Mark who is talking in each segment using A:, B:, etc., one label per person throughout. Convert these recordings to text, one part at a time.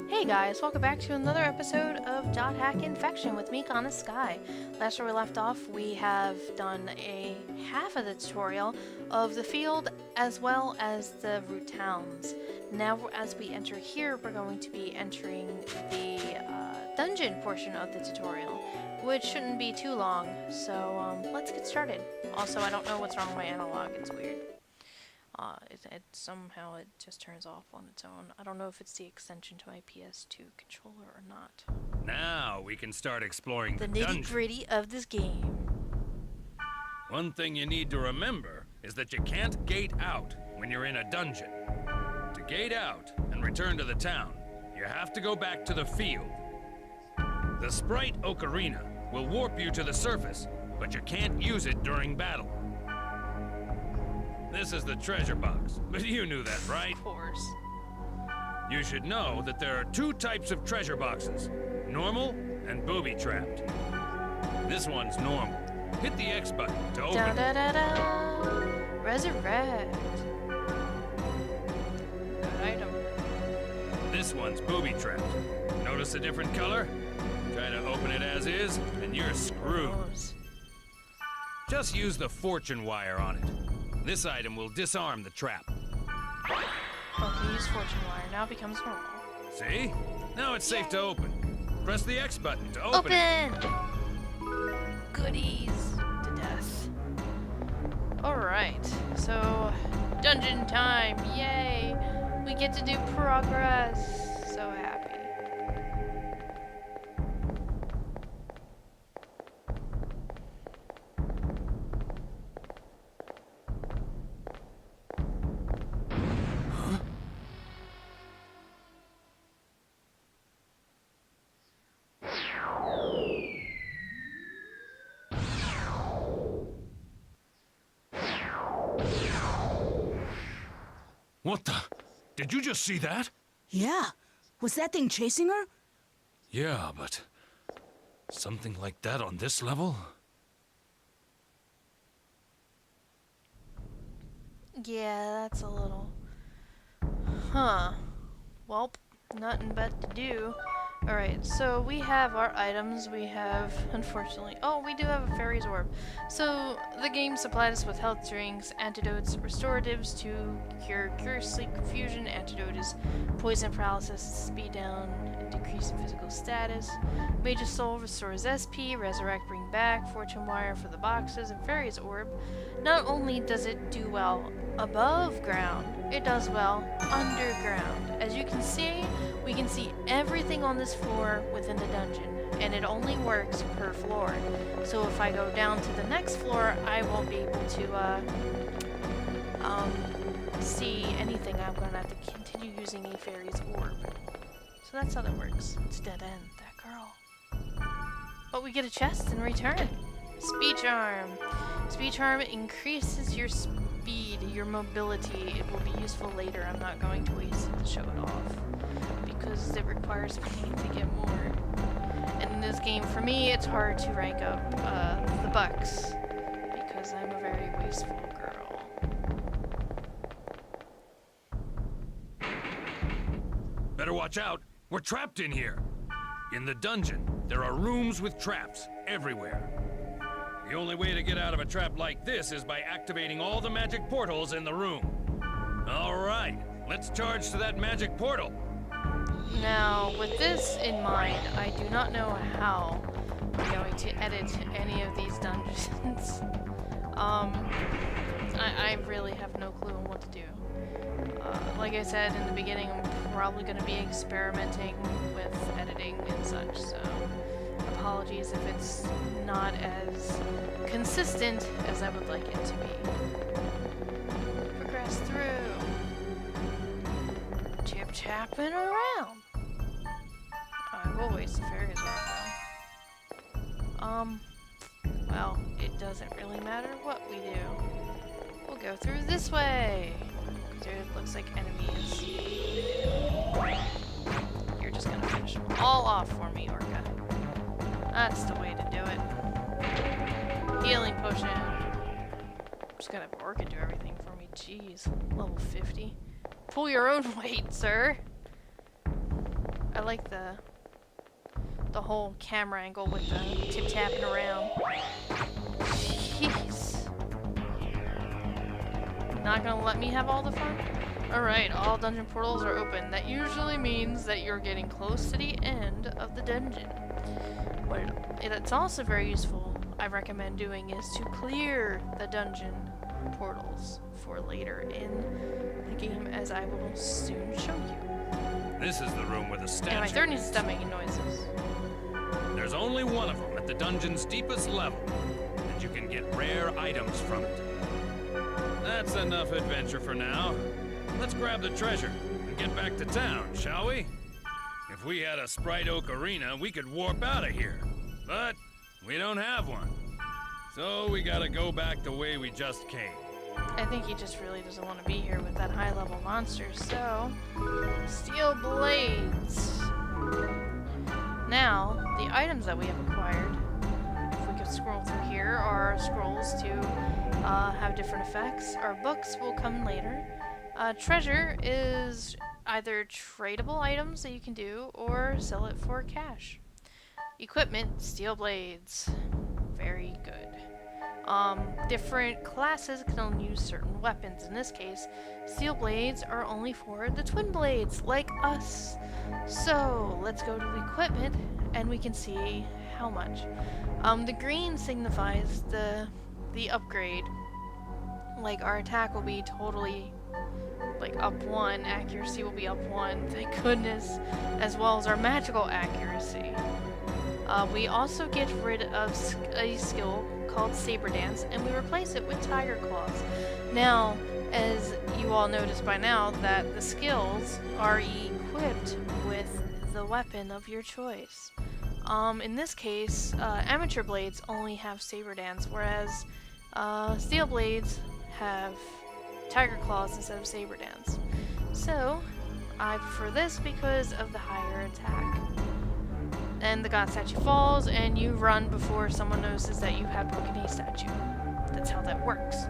A: Hey guys, welcome back to another episode of Dot Hack Infection with me, CanisSkye. Last where we left off, we have done a half of the tutorial of the field as well as the root towns. Now, as we enter here, we're going to be entering the dungeon portion of the tutorial, which shouldn't be too long, so let's get started. Also, I don't know what's wrong with my analog, it's weird. Somehow it just turns off on its own. I don't know if it's the extension to my PS2 controller or not.
B: Now we can start exploring
A: The
B: the dungeon.
A: nitty-gritty of this game.
B: One thing you need to remember is that you can't gate out when you're in a dungeon. To gate out and return to the town, you have to go back to the field. The sprite Ocarina will warp you to the surface, but you can't use it during battle. This is the treasure box, but you knew that, right?
A: Of course.
B: You should know that there are two types of treasure boxes, normal and booby-trapped. This one's normal. Hit the X button to open
A: Da
B: it.
A: da da da. Resurrect. Good item.
B: This one's booby-trapped. Notice a different color? Try to open it as is, and you're screwed.
A: Close.
B: Just use the fortune wire on it. This item will disarm the trap.
A: Okay, use fortune wire. Now it becomes normal.
B: See? Now it's safe to open. Press the X button to open it.
A: Open! Goodies to death. Alright, so dungeon time. Yay! We get to do progress. So happy.
B: What the? Did you just see that?
C: Yeah. Was that thing chasing her?
B: Yeah, but something like that on this level?
A: Yeah, that's a little... Huh. Welp, nothing but to do. Alright, so we have our items. We have, unfortunately... Oh, we do have a fairy's orb. So, the game supplied us with health drinks, antidotes, restoratives to cure sleep confusion. Antidote is poison paralysis, speed down, and decrease in physical status. Mage's soul restores SP, resurrect, bring back, fortune wire for the boxes, and fairy's orb. Not only does it do well above ground, it does well underground. As you can see, we can see everything on this floor within the dungeon, and it only works per floor. So if I go down to the next floor, I won't be able to see anything. I'm going to have to continue using a fairy's orb. So that's how that works. It's dead end, that girl. But we get a chest in return. Speed charm. Speed charm increases your speed, your mobility. It will be useful later. I'm not going to waste it to show it off, because it requires me to get more. And in this game, for me, it's hard to rank up the bucks, because I'm a very wasteful girl.
B: Better watch out. We're trapped in here. In the dungeon, there are rooms with traps everywhere. The only way to get out of a trap like this is by activating all the magic portals in the room. All right, let's charge to that magic portal.
A: Now, with this in mind, I do not know how I'm going to edit any of these dungeons. I really have no clue on what to do. Like I said in the beginning, I'm probably going to be experimenting with editing and such, so apologies if it's not as consistent as I would like it to be. Progress through. Chip-chapping around. I will waste the fairy's orb though. Well, it doesn't really matter what we do. We'll go through this way. There looks like enemies. You're just gonna finish them all off for me, Orca. That's the way to do it. Healing potion. I'm just gonna have Orca do everything for me. Jeez. Level 50. Pull your own weight, sir. I like the whole camera angle with the tip-tapping around. Jeez. Not gonna let me have all the fun? Alright, all dungeon portals are open. That usually means that you're getting close to the end of the dungeon. What it's also very useful, I recommend doing, is to clear the dungeon portals for later in the game, as I will soon show you.
B: This is the room with the statue.
A: And my third needs to stop making noises.
B: There's only one of them at the dungeon's deepest level, and you can get rare items from it. That's enough adventure for now. Let's grab the treasure and get back to town, shall we? If we had a Sprite Oak arena, we could warp out of here. But we don't have one. So we gotta go back the way we just came.
A: I think he just really doesn't want to be here with that high-level monster, so... Steel blades! Now, the items that we have acquired, if we could scroll through here, are scrolls to have different effects. Our books will come later. Treasure is either tradable items that you can do, or sell it for cash. Equipment, steel blades. Very good. Different classes can only use certain weapons. In this case, steel blades are only for the twin blades, like us. So, let's go to equipment, and we can see how much. The green signifies the upgrade. Like, our attack will be totally, like, up 1, accuracy will be up 1, thank goodness, as well as our magical accuracy. We also get rid of a skill called Saber Dance, and we replace it with Tiger Claws. Now, as you all noticed by now, that the skills are equipped with the weapon of your choice. In this case, Amateur Blades only have Saber Dance, whereas Steel Blades have Tiger Claws instead of Saber Dance. So, I prefer this because of the higher attack. And the god statue falls, and you run before someone notices that you have broken a statue. That's how that works.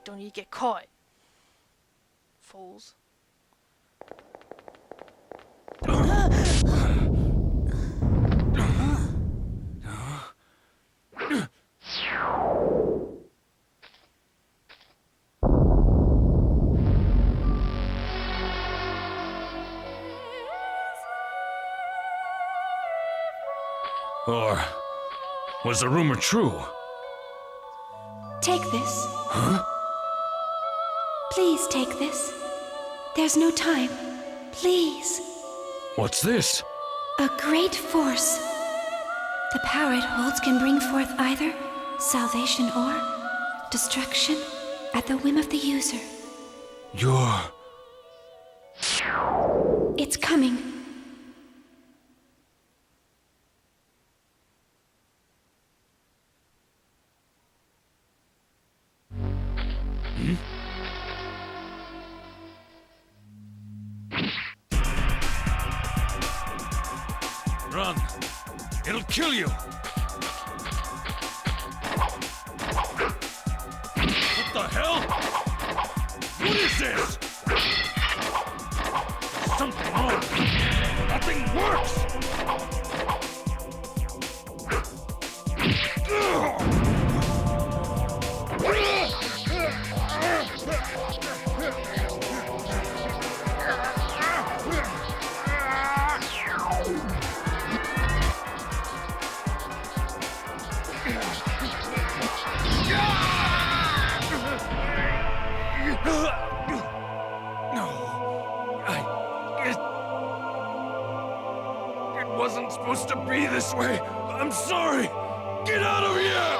A: Don't you get caught, fools.
B: Or was the rumor true?
D: Take this.
B: Huh?
D: Please take this. There's no time. Please.
B: What's this?
D: A great force. The power it holds can bring forth either salvation or destruction at the whim of the user.
B: You're...
D: It's coming.
B: Run! It'll kill you! What the hell? What is this? There's something wrong. Nothing works! It wasn't supposed to be this way. I'm sorry. Get out of here!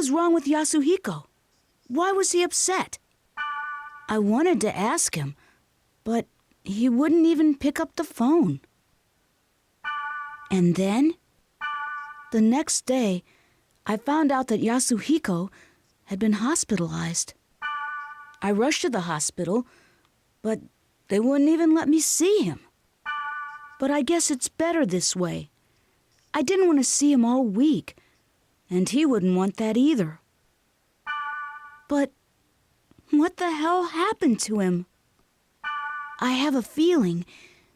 C: was wrong with Yasuhiko? Why was he upset? I wanted to ask him, but he wouldn't even pick up the phone. And then, the next day, I found out that Yasuhiko had been hospitalized. I rushed to the hospital, but they wouldn't even let me see him. But I guess it's better this way. I didn't want to see him all week, and he wouldn't want that either. But what the hell happened to him? I have a feeling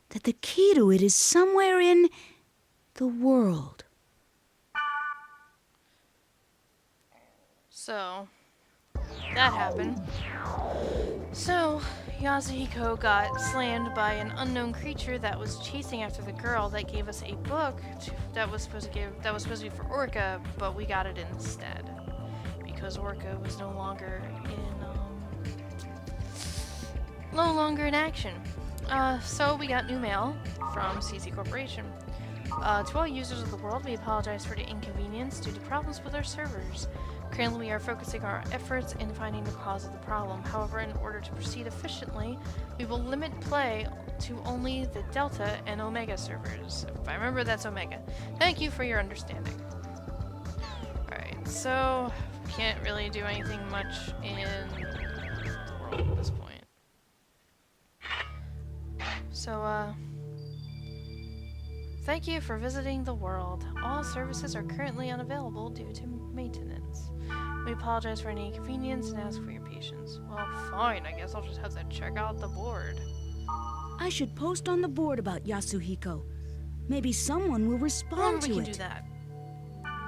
C: that the key to it is somewhere in the world.
A: So, that happened. So, Yasuhiko got slammed by an unknown creature that was chasing after the girl that gave us a book that was supposed to be for Orca, but we got it instead because Orca was no longer in action. So we got new mail from CC Corporation. To all users of the world, we apologize for the inconvenience due to problems with our servers. Currently, we are focusing our efforts in finding the cause of the problem. However, in order to proceed efficiently, we will limit play to only the Delta and Omega servers. If I remember, that's Omega. Thank you for your understanding. Alright, so can't really do anything much in the world at this point. So, thank you for visiting the world. All services are currently unavailable due to maintenance. We apologize for any inconvenience and ask for your patience. Well, fine. I guess I'll just have to check out the board.
C: I should post on the board about Yasuhiko. Maybe someone will respond to it.
A: We can do that.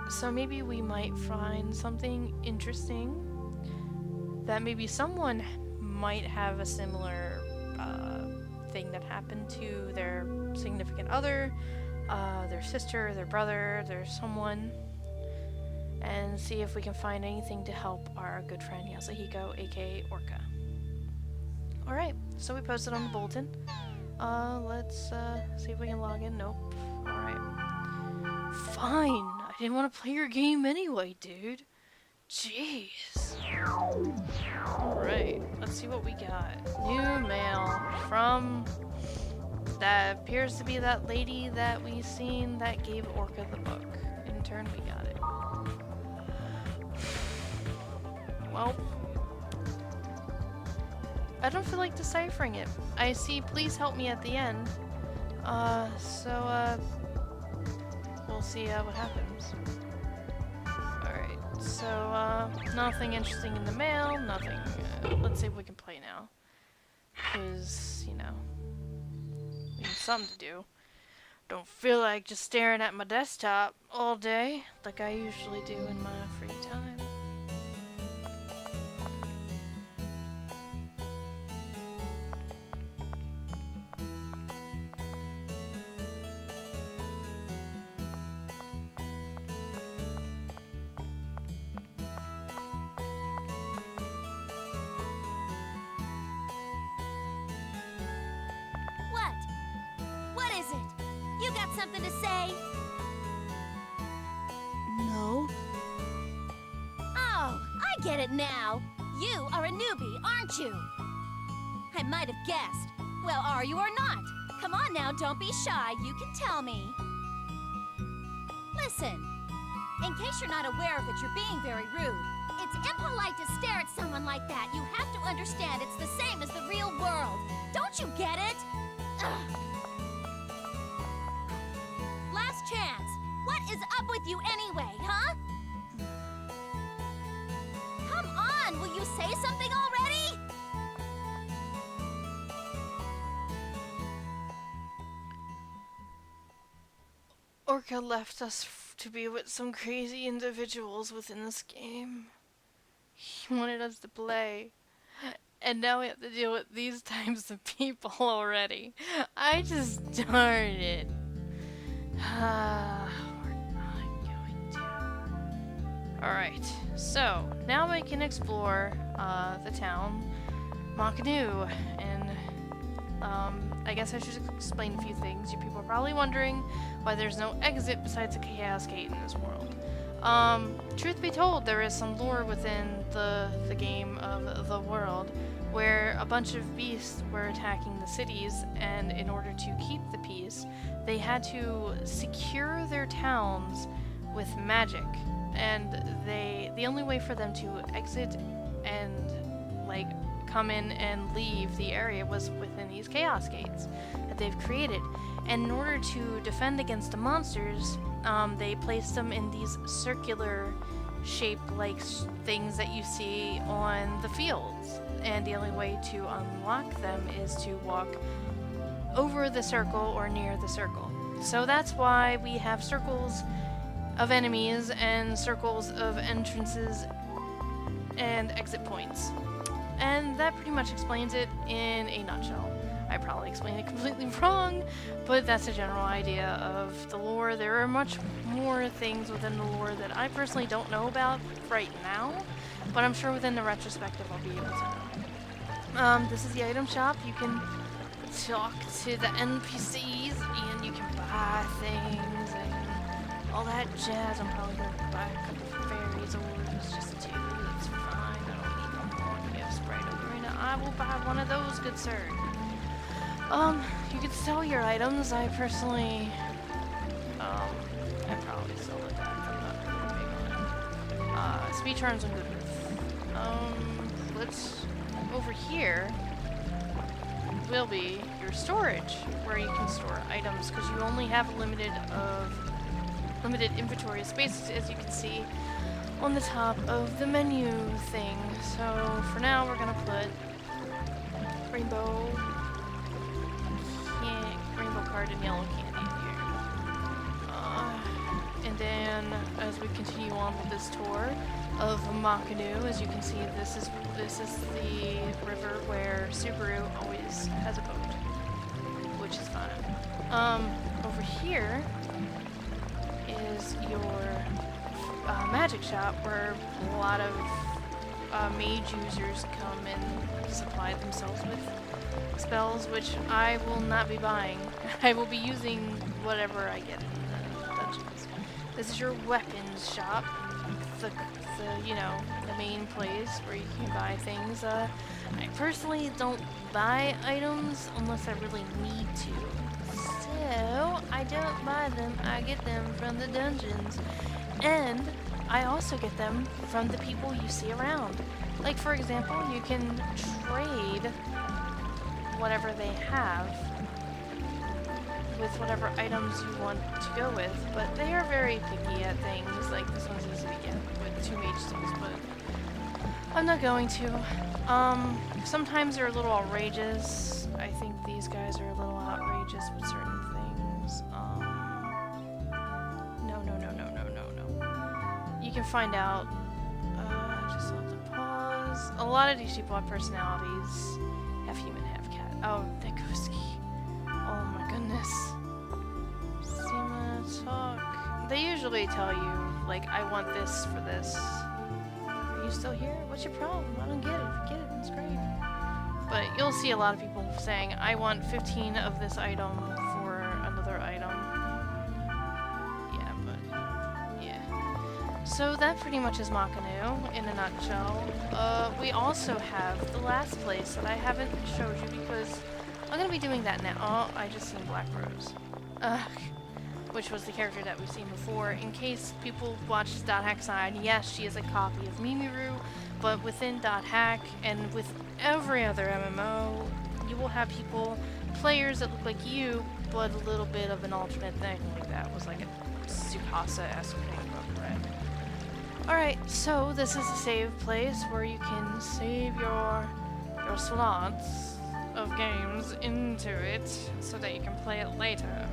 A: So maybe we might find something interesting that maybe someone might have a similar thing that happened to their significant other, their sister, their brother, their someone, and see if we can find anything to help our good friend Yasuhiko, aka Orca. Alright, so we posted on the bulletin. Let's see if we can log in. Nope. Alright. Fine. I didn't want to play your game anyway, dude. Jeez. Alright, let's see what we got. New mail from that appears to be that lady that we seen that gave Orca the book. In turn, we got it. Well, I don't feel like deciphering it. I see please help me at the end. We'll see what happens. Alright, so, nothing interesting in the mail, nothing. Let's see if we can play now. Because, you know, we need something to do. Don't feel like just staring at my desktop all day like I usually do in my free time.
E: What is it? You got something to say?
C: No.
E: Oh, I get it now. You are a newbie, aren't you? I might have guessed. Well, are you or not? Come on now, don't be shy. You can tell me. Listen, in case you're not aware of it, you're being very rude. It's impolite to stare at someone like that. You have to understand it's the same as the real world. Don't you get it? Ugh. Last chance. What is up with you anyway, huh? Come on, will you say something already?
A: Orca left us to be with some crazy individuals within this game. He wanted us to play. And now we have to deal with these types of people already. I just darn it. We're not going to. Alright, so now we can explore the town, Makanu, and I guess I should explain a few things. You people are probably wondering why there's no exit besides a chaos gate in this world. Truth be told, there is some lore within the game of the world where a bunch of beasts were attacking the cities, and in order to keep the peace, they had to secure their towns with magic. And the only way for them to exit and like come in and leave the area was within these chaos gates that they've created. And in order to defend against the monsters, they placed them in these circular shaped like things that you see on the fields. And the only way to unlock them is to walk over the circle or near the circle. So that's why we have circles of enemies and circles of entrances and exit points. And that pretty much explains it in a nutshell. I probably explained it completely wrong, but that's a general idea of the lore. There are much more things within the lore that I personally don't know about right now, but I'm sure within the retrospective I'll be able to know. This is the item shop. You can talk to the NPCs and you can buy things and all that jazz. I'm probably going to buy a couple of fairies ores just to, that's fine. I don't need no more gifts right over now. I will buy one of those, good sir. You could sell your items. I personally, I'd probably sell the deck. I'm not really big on it. Speed charms I'm good with. Let's, over here will be your storage, where you can store items, because you only have a limited inventory space, as you can see on the top of the menu thing. So for now, we're gonna put rainbow card and yellow candy here. And then, as we continue on with this tour of Makanu, as you can see, this is the river where Subaru always has a boat, which is fun. Over here is your magic shop, where a lot of mage users come and supply themselves with spells, which I will not be buying. I will be using whatever I get in the dungeons. This is your weapons shop, the main place where you can buy things. I personally don't buy items unless I really need to, so I don't buy them. I get them from the dungeons, and I also get them from the people you see around. Like, for example, you can trade whatever they have with whatever items you want to go with, but they are very picky at things. Like, this one's easy to get with 2 mage sticks, but I'm not going to. Sometimes they're a little outrageous. I think these guys are a little outrageous with certain things. No. You can find out. Just have to pause. A lot of these people have personalities. Half human, half cat. Oh, Nikuski. Oh my goodness. Sima talk. They usually tell you, like, I want this for this. Are you still here? What's your problem? I don't get it. If you get it, that's great. But you'll see a lot of people saying, I want 15 of this item for another item. So that pretty much is Makanu in a nutshell. We also have the last place that I haven't showed you because I'm going to be doing that now. Oh, I just seen Black Rose. Which was the character that we've seen before. In case people watch Dot Hack Side, yes, she is a copy of Mimiru, but within Dot Hack and with every other MMO, you will have players that look like you, but a little bit of an alternate thing. Like that was like a Tsukasa-esque thing, but red. Alright, so this is a save place where you can save your slots of games into it so that you can play it later.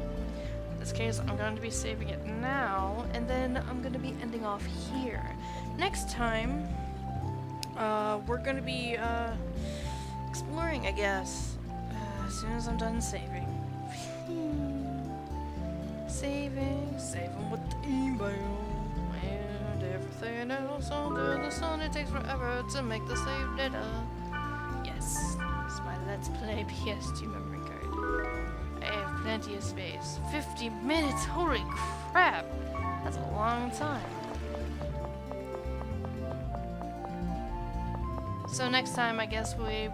A: In this case, I'm going to be saving it now, and then I'm going to be ending off here. Next time, we're going to be exploring, I guess, as soon as I'm done saving. Saving with the email. And everything else under the sun, it takes forever to make the save data. Yes, it's my Let's Play PS2 memory card. I have plenty of space. 50 minutes, holy crap! That's a long time. So next time, I guess we